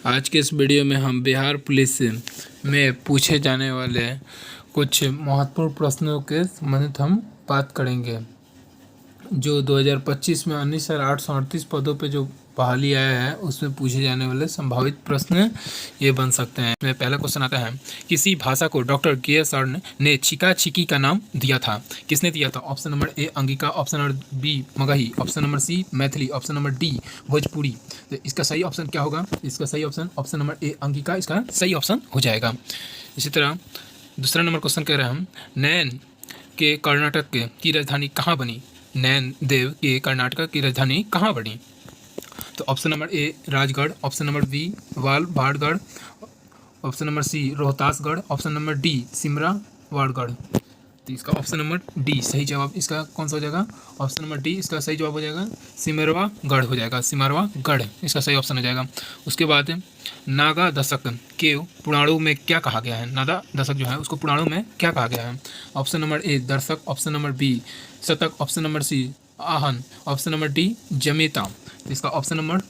आज के इस वीडियो में हम बिहार पुलिस में पूछे जाने वाले कुछ महत्वपूर्ण प्रश्नों के संबंधित हम बात करेंगे। जो 2025 में 19,838 पदों पे जो बहाली आया है उसमें पूछे जाने वाले संभावित प्रश्न ये बन सकते हैं। इसमें पहला क्वेश्चन आता है, किसी भाषा को डॉक्टर के.एस. ने छिका छिकी का नाम दिया था? किसने दिया था? Option number A Angika, option number B Magahi, option number C Maithili, option number D Bhojpuri. तो इसका सही ऑप्शन क्या होगा? इसका सही ऑप्शन नंबर ए अंगिका इसका सही ऑप्शन हो जाएगा। इसी तरह दूसरा नंबर क्वेश्चन कह रहे हैं हम, नैन के कर्नाटक की राजधानी कहाँ बनी? नैन देव के कर्नाटक की राजधानी कहाँ बनी? तो option number A Rajgarh, option number B वालभाड़गढ़, option number C Rohtasgarh, option number D सिमरावाड़गढ़। तो इसका ऑप्शन नंबर डी सही जवाब इसका कौन सा हो जाएगा? ऑप्शन नंबर डी इसका सही जवाब हो जाएगा सिमरवागढ़ हो जाएगा। सिमरवागढ़ इसका सही ऑप्शन हो जाएगा। उसके बाद नागा दशक के पुराणों में क्या कहा गया है? नागा दशक जो है उसको पुराणों में क्या कहा गया है? ऑप्शन नंबर ए दर्शक, ऑप्शन नंबर बी शतक, ऑप्शन नंबर सी आहन, ऑप्शन नंबर डी जमेता। तो इसका ऑप्शन नंबर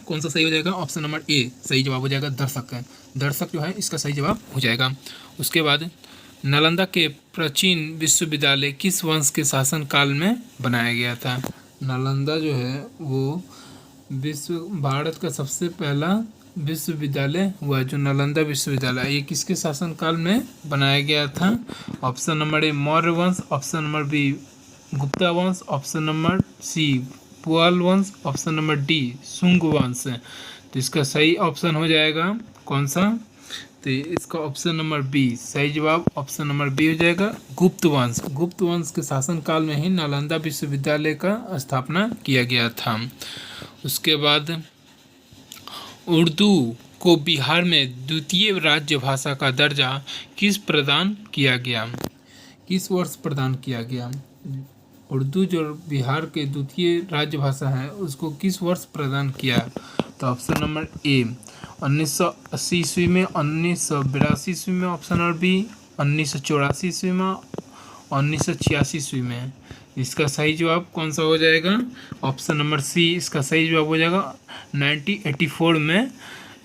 कौन सा सही हो जाएगा? ऑप्शन नंबर ए सही जवाब हो जाएगा दर्शक। दर्शक जो है इसका सही जवाब हो जाएगा। उसके बाद नालंदा के प्राचीन विश्वविद्यालय किस वंश के शासन काल में बनाया गया था? नालंदा जो है वो भारत का सबसे पहला विश्वविद्यालय हुआ जो नालंदा विश्वविद्यालय, ये किसके शासन काल में बनाया गया था? ऑप्शन नंबर ए मौर्य वंश, ऑप्शन नंबर बी गुप्ता वंश, ऑप्शन नंबर सी पुआल वंश, ऑप्शन नंबर डी सुंग वंश। तो इसका सही ऑप्शन हो जाएगा कौन सा? तो इसका ऑप्शन नंबर बी सही जवाब ऑप्शन नंबर बी हो जाएगा गुप्त वंश। गुप्त वंश के शासन काल में ही नालंदा विश्वविद्यालय का स्थापना किया गया था। उसके बाद उर्दू को बिहार में द्वितीय राज्य भाषा का दर्जा किस प्रदान किया गया? किस वर्ष प्रदान किया गया? उर्दू जो बिहार के द्वितीय राज्य भाषा है उसको किस वर्ष प्रदान किया? तो ऑप्शन नंबर ए 1980 ईस्वी में, 1982 ईस्वी में, ऑप्शन नंबर बी 1984 ईस्वी में, 1986 ईस्वी में। इसका सही जवाब कौन सा हो जाएगा? ऑप्शन नंबर सी इसका सही जवाब हो जाएगा 1984 में।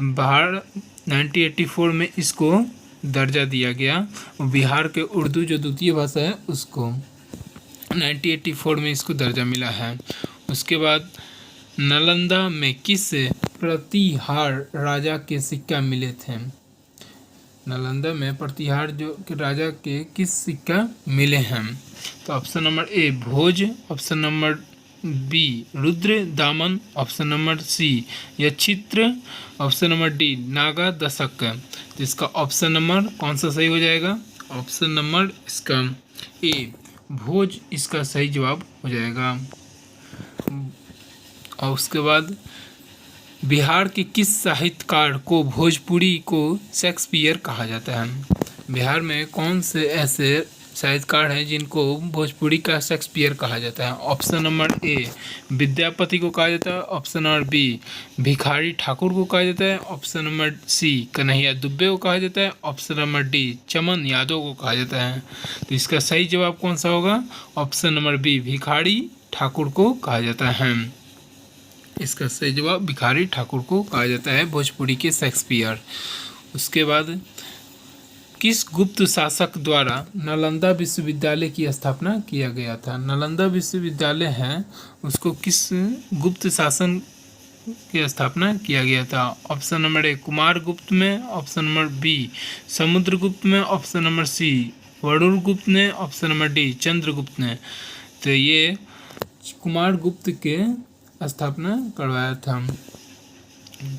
1984 में इसको दर्जा दिया गया। बिहार के उर्दू जो द्वितीय भाषा है उसको 1984 में इसको दर्जा मिला है। उसके बाद नालंदा में किस प्रतिहार राजा के सिक्का मिले थे? नालंदा में प्रतिहार जो के राजा के किस सिक्का मिले हैं? तो option number A Bhoj, option number B Rudradaman, option number C यक्षित्र, option number D Nagadashak. तो इसका ऑप्शन नंबर कौन सा सही हो जाएगा? ऑप्शन नंबर इसका ए भोज इसका सही जवाब हो जाएगा। और उसके बाद बिहार के किस साहित्यकार को भोजपुरी को शेक्सपियर कहा जाता है? बिहार में कौन से ऐसे साहित्यकार हैं जिनको भोजपुरी का शेक्सपियर कहा जाता है? ऑप्शन नंबर ए विद्यापति को कहा जाता है, option number B Bhikhari Thakur को कहा जाता है, option number C Kanhaiya Dubey को कहा जाता है, option number D Chaman Yadav को कहा जाता है। तो इसका सही जवाब कौन सा होगा? Option number B Bhikhari Thakur को कहा जाता है। इसका सही जवाब भिखारी ठाकुर को कहा जाता है भोजपुरी के शेक्सपियर। उसके बाद किस गुप्त शासक द्वारा नालंदा विश्वविद्यालय की स्थापना किया गया था? नालंदा विश्वविद्यालय है उसको किस गुप्त शासन की स्थापना किया गया था? ऑप्शन नंबर ए कुमार गुप्त में, ऑप्शन नंबर बी समुद्रगुप्त में, ऑप्शन नंबर सी वरुण गुप्त ने, ऑप्शन नंबर डी चंद्रगुप्त ने। तो ये कुमार गुप्त के स्थापना करवाया था।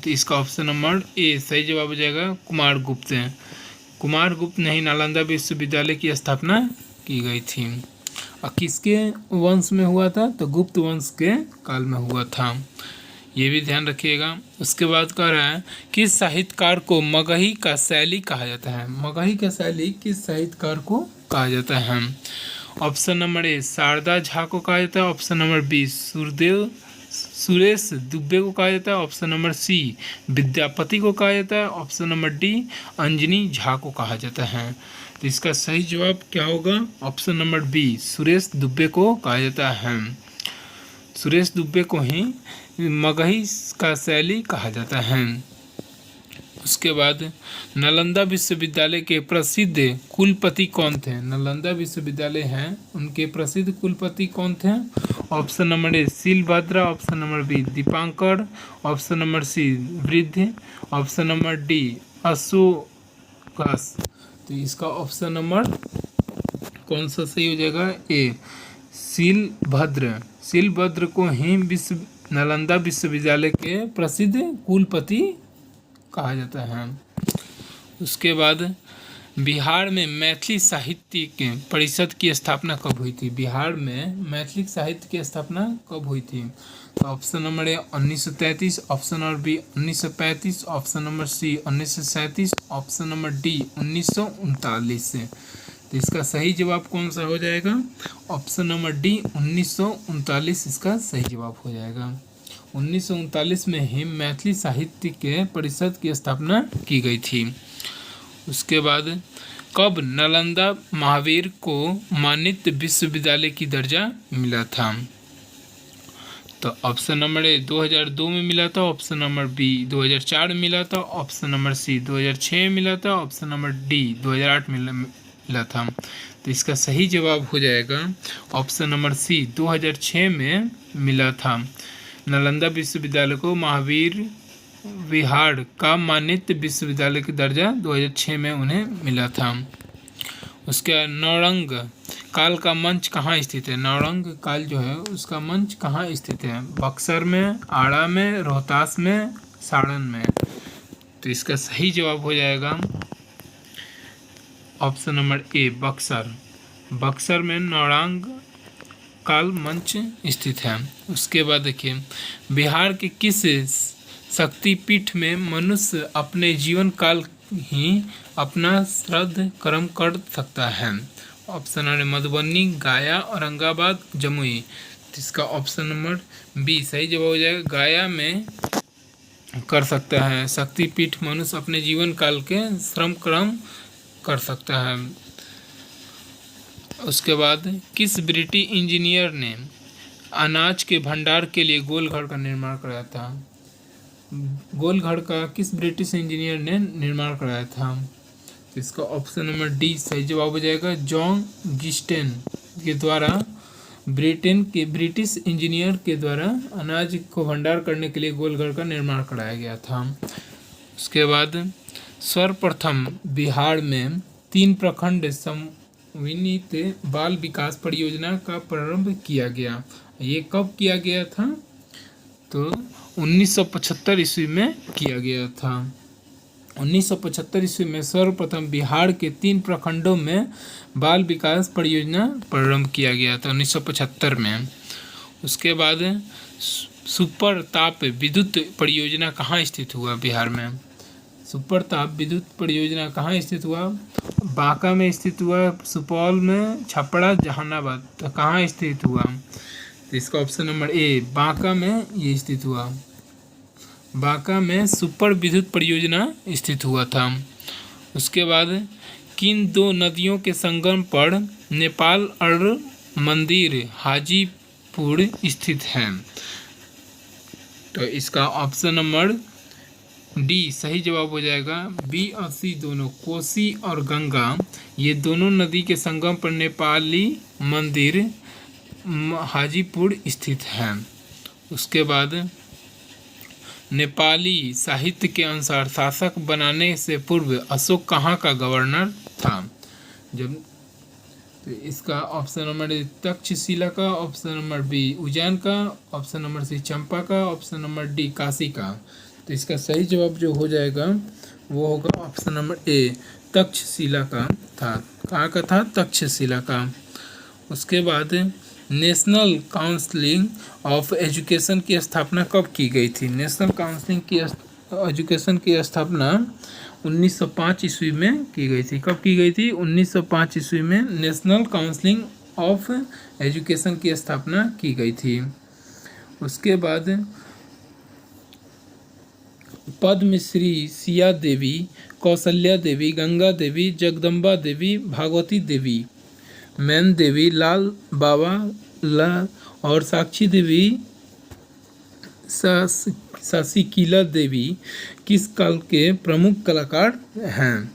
तो इसका ऑप्शन नंबर ए सही जवाब हो जाएगा कुमार गुप्त। कुमार गुप्त ने ही नालंदा विश्वविद्यालय की स्थापना की गई थी। और किसके वंश में हुआ था? तो गुप्त वंश के काल में हुआ था, ये भी ध्यान रखिएगा। उसके बाद कह रहा है किस साहित्यकार को मगही का शैली कहा जाता है? मगही का शैली किस साहित्यकार को कहा जाता है? Option number A Sharda Jha को कहा जाता है, option number B Suresh Dubey को कहा जाता है, ऑप्शन नंबर सी विद्यापति को कहा जाता है, option number D Anjani Jha को कहा जाता है। तो इसका सही जवाब क्या होगा? Option number B Suresh Dubey को कहा जाता है। सुरेश दुबे को ही मगही का शैली कहा जाता है। उसके बाद नालंदा विश्वविद्यालय के प्रसिद्ध कुलपति कौन थे? नालंदा विश्वविद्यालय हैं, उनके प्रसिद्ध कुलपति कौन थे? Option number A Shilabhadra, option number B Dipankar, option number C वृद्ध, ऑप्शन नंबर डी अशोकस। तो इसका ऑप्शन नंबर कौन सा सही हो जाएगा? ए शीलभद्र। शीलभद्र को ही नालंदा विश्वविद्यालय के प्रसिद्ध कुलपति कहा जाता है। उसके बाद बिहार में मैथिली साहित्य परिषद की स्थापना कब हुई थी? बिहार में मैथिली साहित्य की स्थापना कब हुई थी? तो option number A 1933, option number B 1935, option number C 1937, option number D 1939 से। तो इसका सही जवाब कौन सा हो जाएगा? ऑप्शन नंबर डी 1939 इसका सही जवाब हो जाएगा। 1939 में ही मैथिली साहित्य के परिषद की स्थापना की गई थी। उसके बाद कब नालंदा महावीर को मान्यत विश्वविद्यालय की दर्जा मिला था? तो ऑप्शन नंबर ए 2002 में मिला था, ऑप्शन नंबर बी 2004 में मिला था, ऑप्शन नंबर सी 2006 में मिला था, ऑप्शन नंबर डी 2008 में मिला था। तो इसका सही जवाब हो जाएगा ऑप्शन नंबर सी 2006 में मिला था। नालंदा विश्वविद्यालय को महावीर विहार का मान्यत विश्वविद्यालय की दर्जा 2006 में उन्हें मिला था। उसके नौरंग काल का मंच कहाँ स्थित है? नौरंग काल जो है उसका मंच कहाँ स्थित है? बक्सर में, आड़ा में, रोहतास में, सारण में। तो इसका सही जवाब हो जाएगा ऑप्शन नंबर ए बक्सर। बक्सर में नौरंग काल मंच स्थित है। उसके बाद देखिए बिहार के किस शक्तिपीठ में मनुष्य अपने जीवन काल ही अपना श्राद्ध कर्म कर सकता है? ऑप्शन नंबर मधुबनी, गया, औरंगाबाद, जमुई। तो इसका ऑप्शन नंबर बी सही जवाब हो जाएगा। गया में कर सकता है शक्तिपीठ मनुष्य अपने जीवन काल के श्रम कर्म कर सकता है। उसके बाद किस ब्रिटिश इंजीनियर ने अनाज के भंडार के लिए गोलघर का निर्माण कराया था? गोलघर का किस ब्रिटिश इंजीनियर ने निर्माण कराया था? तो इसका ऑप्शन नंबर डी सही जवाब हो जाएगा। जॉन गिस्टेन के द्वारा ब्रिटिश इंजीनियर के द्वारा अनाज को भंडार करने के लिए गोलघर का निर्माण कराया गया था। उसके बाद सर्वप्रथम बिहार में 3 प्रखंड समन्वित बाल विकास परियोजना का प्रारंभ किया गया। ये कब किया गया था? तो 1975 ईस्वी में किया गया था। 1975 ईस्वी में सर्वप्रथम बिहार के 3 प्रखंडों में बाल विकास परियोजना प्रारंभ किया गया था 1975 में। उसके बाद सुपर ताप विद्युत परियोजना कहाँ स्थित हुआ बिहार में? सुपर ताप विद्युत परियोजना कहाँ स्थित हुआ? बांका में स्थित हुआ, सुपौल में, छपरा, जहानाबाद। तो कहाँ स्थित हुआ? तो इसका ऑप्शन नंबर ए बांका में ये स्थित हुआ। बांका में सुपर विद्युत परियोजना स्थित हुआ था। उसके बाद किन 2 नदियों के संगम पर नेपाल और मंदिर हाजीपुर स्थित है? तो इसका ऑप्शन नंबर डी सही जवाब हो जाएगा। बी और सी दोनों कोसी और गंगा ये दोनों नदी के संगम पर नेपाली मंदिर हाजीपुर स्थित है। उसके बाद नेपाली साहित्य के अनुसार शासक बनाने से पूर्व अशोक कहाँ का गवर्नर था? जब तो इसका ऑप्शन नंबर ए तक्षशिला का, ऑप्शन नंबर बी उज्जैन का, ऑप्शन नंबर सी चंपा का, ऑप्शन नंबर डी काशी का। तो इसका सही जवाब जो हो जाएगा वो होगा ऑप्शन नंबर ए तक्षशिला का था। कहाँ का था? तक्षशिला का। उसके बाद नेशनल काउंसिल ऑफ एजुकेशन की स्थापना कब की गई थी? नेशनल काउंसिल की एजुकेशन की स्थापना 1905 ईस्वी में की गई थी। कब की गई थी? 1905 ईस्वी में नेशनल काउंसिल ऑफ एजुकेशन की स्थापना की गई थी। उसके बाद पद्मश्री सिया देवी, कौशल्या देवी, गंगा देवी, जगदम्बा देवी, भागवती देवी, मैन देवी, लाल बाबा और साक्षी देवी शशिकला देवी किस काल के प्रमुख कलाकार हैं?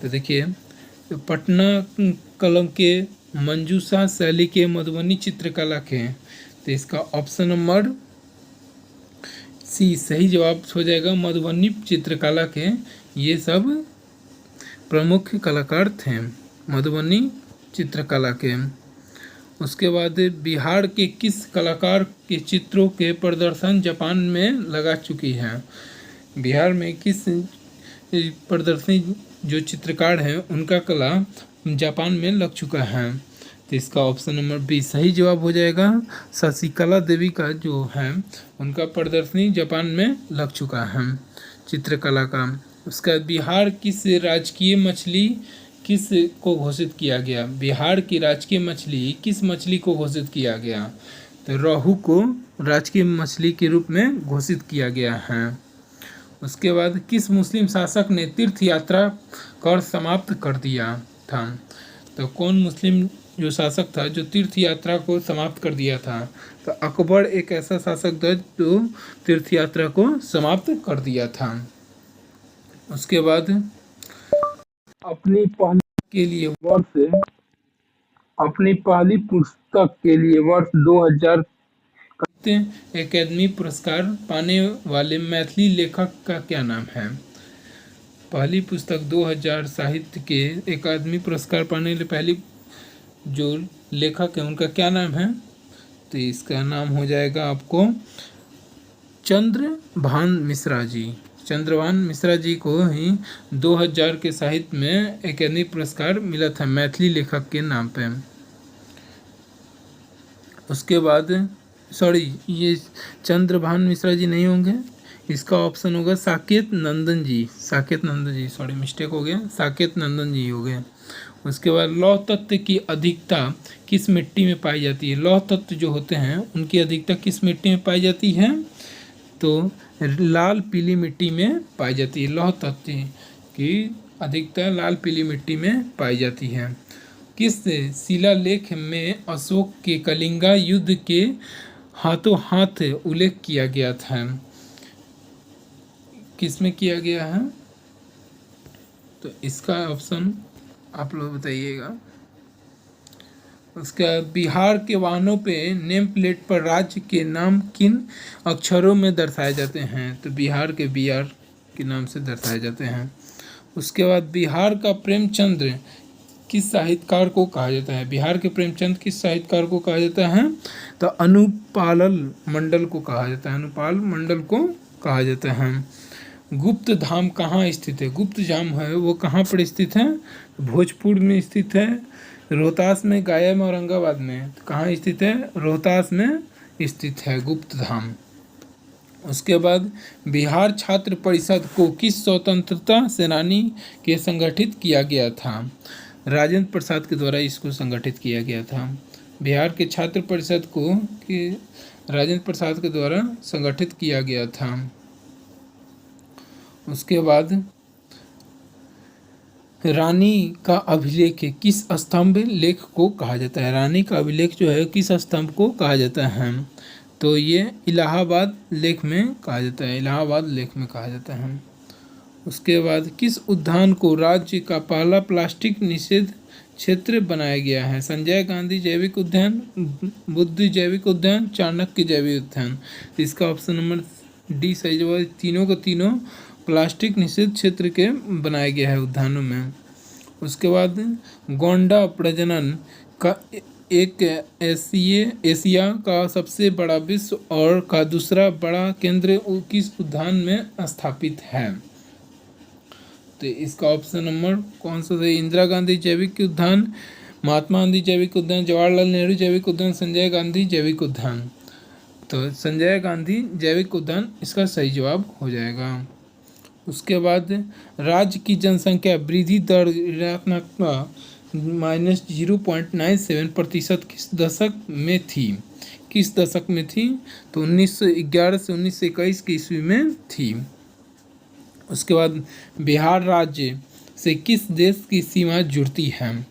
तो देखिए, पटना कलम के, मंजूषा शैली के, मधुबनी चित्रकला के। तो इसका ऑप्शन नंबर सी सही जवाब हो जाएगा, मधुबनी चित्रकला के। ये सब प्रमुख कलाकार थे मधुबनी चित्रकला के। उसके बाद बिहार के किस कलाकार के चित्रों के प्रदर्शन जापान में लगा चुकी है? बिहार में किस प्रदर्शनी जो चित्रकार हैं उनका कला जापान में लग चुका है? तो इसका ऑप्शन नंबर बी सही जवाब हो जाएगा, शशिकला देवी का जो है उनका प्रदर्शनी जापान में लग चुका है चित्रकला का। उसका बिहार किस राजकीय मछली किस को घोषित किया गया? बिहार की राजकीय मछली किस मछली को घोषित किया गया? तो रोहू को राजकीय मछली के रूप में घोषित किया गया है। उसके बाद किस मुस्लिम शासक ने तीर्थ यात्रा कर समाप्त कर दिया था? तो कौन मुस्लिम जो शासक था जो तीर्थ यात्रा को समाप्त कर दिया था? तो अकबर एक ऐसा शासक था जो तीर्थ यात्रा को समाप्त कर दिया था। उसके बाद अपनी पहली पुस्तक के लिए वर्ष 2000 अकादमी पुरस्कार पाने वाले मैथिली लेखक का क्या नाम है? पहली पुस्तक 2000 साहित्य के अकादमी पुरस्कार पाने वाले पहली जो लेखक है उनका क्या नाम है? तो इसका नाम हो जाएगा आपको चंद्रभान मिश्रा जी। चंद्रभान मिश्रा जी को ही 2000 के साहित्य में अकादमी पुरस्कार मिला था मैथिली लेखक के नाम पे। उसके बाद ये चंद्रभान मिश्रा जी नहीं होंगे, इसका ऑप्शन होगा साकेत नंदन जी। मिस्टेक हो गया, साकेत नंदन जी हो गए। उसके बाद लौह तत्व की अधिकता किस मिट्टी में पाई जाती है? लौह तत्व जो होते हैं उनकी अधिकता किस मिट्टी में पाई जाती है? तो लाल पीली मिट्टी में पाई जाती है। लौह तत्व की अधिकता लाल पीली मिट्टी में पाई जाती है। किस शिलालेख में अशोक के कलिंगा युद्ध के हाथों हाथ उल्लेख किया गया था? किस में किया गया है? तो इसका ऑप्शन आप लोग बताइएगा। उसका बिहार के वाहनों पे नेम प्लेट पर राज्य के नाम किन अक्षरों में दर्शाए जाते हैं? तो बिहार के BR के नाम से दर्शाए जाते हैं। उसके बाद बिहार का प्रेमचंद्र किस साहित्यकार को कहा जाता है? बिहार के प्रेमचंद किस साहित्यकार को कहा जाता है? तो अनुपाल मंडल को कहा जाता है। अनुपाल मंडल को कहा जाता है। गुप्त धाम कहाँ स्थित है? गुप्त धाम है वो कहाँ पर स्थित है? भोजपुर में स्थित है, रोहतास में, गया में, औरंगाबाद में। तो कहाँ स्थित है? रोहतास में स्थित है गुप्त धाम। उसके बाद बिहार छात्र परिषद को किस स्वतंत्रता सेनानी के संगठित किया गया था? राजेंद्र प्रसाद के द्वारा इसको संगठित किया गया था। बिहार के छात्र परिषद को राजेंद्र प्रसाद के द्वारा संगठित किया गया था। उसके बाद रानी का अभिलेख किस स्तंभ लेख को कहा जाता है? रानी का अभिलेख जो है किस स्तंभ को कहा जाता है? तो ये इलाहाबाद लेख में कहा जाता है। इलाहाबाद लेख में कहा जाता है। उसके बाद किस उद्यान को राज्य का पहला प्लास्टिक निषेध क्षेत्र बनाया गया है? संजय गांधी जैविक उद्यान, बुद्ध जैविक उद्यान, चाणक्य जैविक उद्यान। इसका ऑप्शन नंबर डी सही जवाब। तीनों को तीनों प्लास्टिक निषेध क्षेत्र के बनाया गया है उद्यानों में। उसके बाद गोंडा प्रजनन का एक एशिया का सबसे बड़ा विश्व और का दूसरा बड़ा केंद्र किस उद्यान में स्थापित है? तो इसका ऑप्शन नंबर कौन सा है? इंदिरा गांधी जैविक उद्यान, महात्मा गांधी जैविक उद्यान, जवाहरलाल नेहरू जैविक उद्यान, संजय गांधी जैविक उद्यान। तो संजय गांधी जैविक उद्यान इसका सही जवाब हो जाएगा। उसके बाद राज्य की जनसंख्या वृद्धि दर ऋणात्मक -0.97% किस दशक में थी? किस दशक में थी? तो 1911 से 1921 की ईस्वी में थी। उसके बाद बिहार राज्य से किस देश की सीमा जुड़ती है?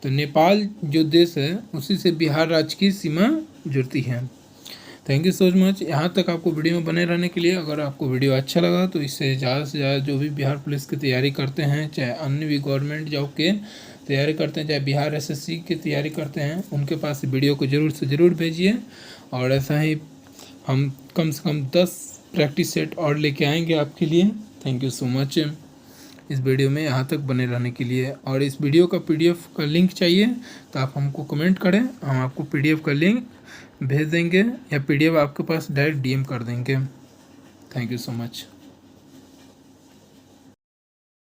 तो नेपाल जो देश है उसी से बिहार राज्य की सीमा जुड़ती है। थैंक यू सो मच यहाँ तक आपको वीडियो में बने रहने के लिए। अगर आपको वीडियो अच्छा लगा तो इससे ज़्यादा से ज़्यादा जो भी बिहार पुलिस की तैयारी करते हैं, चाहे अन्य भी गवर्नमेंट जॉब के तैयारी करते हैं, चाहे बिहार एसएससी की तैयारी करते हैं, उनके पास वीडियो को ज़रूर से ज़रूर भेजिए। और ऐसा ही हम कम से कम 10 प्रैक्टिस सेट और लेके आएंगे आपके लिए। थैंक यू सो मच इस वीडियो में यहाँ तक बने रहने के लिए। और इस वीडियो का पीडीएफ का लिंक चाहिए तो आप हमको कमेंट करें, हम आपको पीडीएफ का लिंक भेज देंगे या पीडीएफ आपके पास डायरेक्ट डीएम कर देंगे। Thank you so much.